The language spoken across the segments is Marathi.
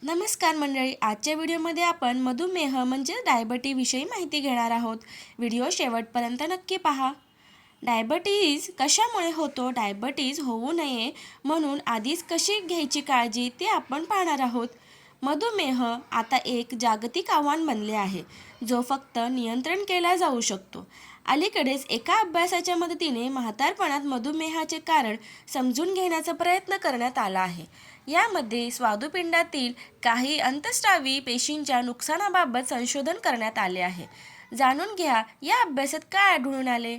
नमस्कार मंडळी, आजच्या व्हिडिओमध्ये आपण मधुमेह म्हणजे डायबिटीविषयी माहिती घेणार आहोत. व्हिडिओ शेवटपर्यंत नक्की पहा. डायबिटीज कशामुळे होतो, डायबिटीज होऊ नये म्हणून आधीच कशी घ्यायची काळजी ते आपण पाहणार आहोत. मधुमेह आता एक जागतिक आव्हान बनले आहे, जो फक्त नियंत्रण केला जाऊ शकतो. अलीकडेच एका अभ्यासाच्या मदतीने म्हातारपणात मधुमेहाचे कारण समजून घेण्याचा प्रयत्न करण्यात आला आहे. यामध्ये स्वादुपिंडातील काही अंतःस्रावी पेशींच्या नुकसानाबाबत संशोधन करण्यात आले आहे. जाणून घ्या या अभ्यासात काय आढळून आले.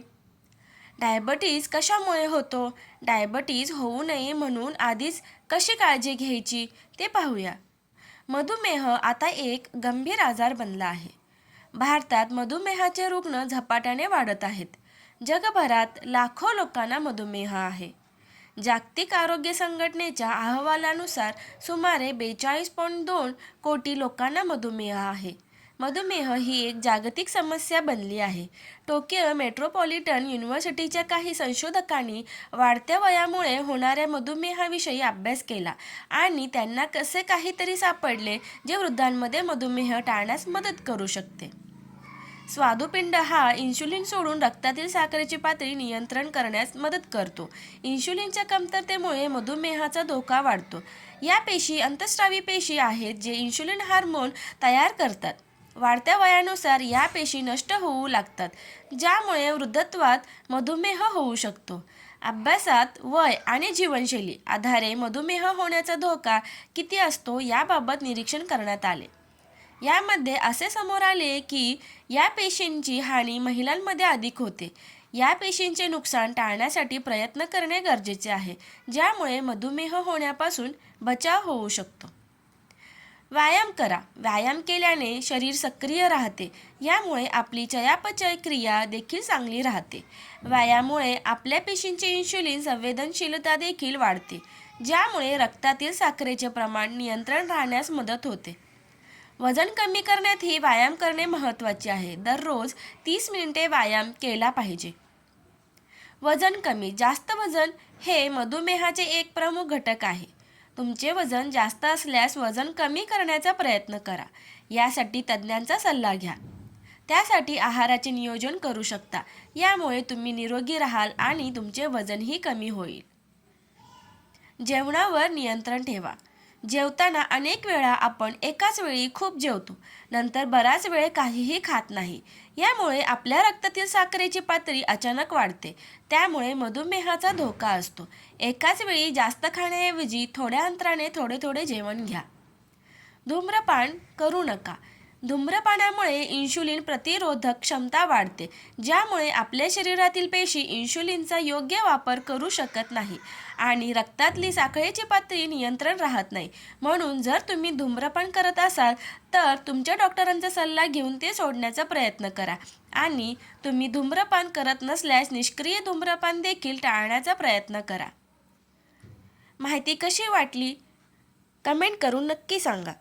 डायबिटीज कशामुळे होतो, डायबिटीज होऊ नये म्हणून आधीच कशी काळजी घ्यायची ते पाहूया. मधुमेह आता एक गंभीर आजार बनला आहे. भारतात मधुमेहाचे रुग्ण झपाट्याने वाढत आहेत. जगभरात लाखो लोकांना मधुमेह आहे. जागतिक आरोग्य संघटनेच्या अहवालानुसार सुमारे 42.2 कोटी लोकांना मधुमेह आहे. मधुमेह ही एक जागतिक समस्या बनली आहे. टोकियो मेट्रोपॉलिटन युनिव्हर्सिटीच्या काही संशोधकांनी वाढत्या वयामुळे होणाऱ्या मधुमेहाविषयी अभ्यास केला आणि त्यांना कसे काहीतरी सापडले जे वृद्धांमध्ये मधुमेह टाळण्यास मदत करू शकते. स्वादुपिंड हा इन्शुलिन सोडून रक्तातील साखरेची पातळी नियंत्रण करण्यास मदत करतो. इन्शुलिनच्या कमतरतेमुळे मधुमेहाचा धोका वाढतो. या पेशी अंतःस्रावी पेशी आहेत जे इन्शुलिन हार्मोन तयार करतात. वाढत्या वयानुसार या पेशी नष्ट होऊ लागतात, ज्यामुळे वृद्धत्वात मधुमेह होऊ शकतो. अभ्यासात वय आणि जीवनशैली आधारे मधुमेह होण्याचा धोका किती असतो याबाबत निरीक्षण करण्यात आले. यामध्ये असे समोर आले की या पेशींची हानी महिलांमध्ये अधिक होते. या पेशींचे नुकसान टाळण्यासाठी प्रयत्न करणे गरजेचे आहे, ज्यामुळे मधुमेह होण्यापासून बचाव होऊ शकतो. व्यायाम करा. व्यायाम केल्याने शरीर सक्रिय राहते, यामुळे आपली चयापचय क्रिया देखील चांगली राहते. व्यायामामुळे आपल्या पेशींची इन्शुलिन संवेदनशीलता देखील वाढते, ज्यामुळे रक्तातील साखरेचे प्रमाण नियंत्रण राहण्यास मदत होते. वजन कमी करण्यातही व्यायाम करणे महत्त्वाचे आहे. दररोज 30 मिनिटे व्यायाम केला पाहिजे. वजन कमी. जास्त वजन हे मधुमेहाचे एक प्रमुख घटक आहे. तुमचे वजन जास्त असल्यास वजन कमी करण्याचा प्रयत्न करा. यासाठी तज्ज्ञांचा सल्ला घ्या. त्यासाठी आहाराचे नियोजन करू शकता. यामुळे तुम्ही निरोगी राहाल आणि तुमचे वजनही कमी होईल. जेवणावर नियंत्रण ठेवा. जेवताना अनेक वेळा आपण एकाच वेळी खूप जेवतो, नंतर बराच वेळ काहीही खात नाही. यामुळे आपल्या रक्तातील साखरेची पातळी अचानक वाढते. त्यामुळे मधुमेहाचा धोका असतो. एकाच वेळी जास्त खाण्याऐवजी थोड्या अंतराने थोडे थोडे जेवण घ्या. धूम्रपान करू नका. धूम्रपानामुळे इन्शुलिन प्रतिरोधक क्षमता वाढते, ज्यामुळे आपल्या शरीरातील पेशी इन्शुलिनचा योग्य वापर करू शकत नाही आणि रक्तातली साखरेची पातळी नियंत्रण राहत नाही. म्हणून जर तुम्ही धूम्रपान करत असाल तर तुमच्या डॉक्टरांचा सल्ला घेऊन ते सोडण्याचा प्रयत्न करा आणि तुम्ही धूम्रपान करत नसल्यास निष्क्रिय धूम्रपान देखील टाळण्याचा प्रयत्न करा. माहिती कशी वाटली कमेंट करून नक्की सांगा.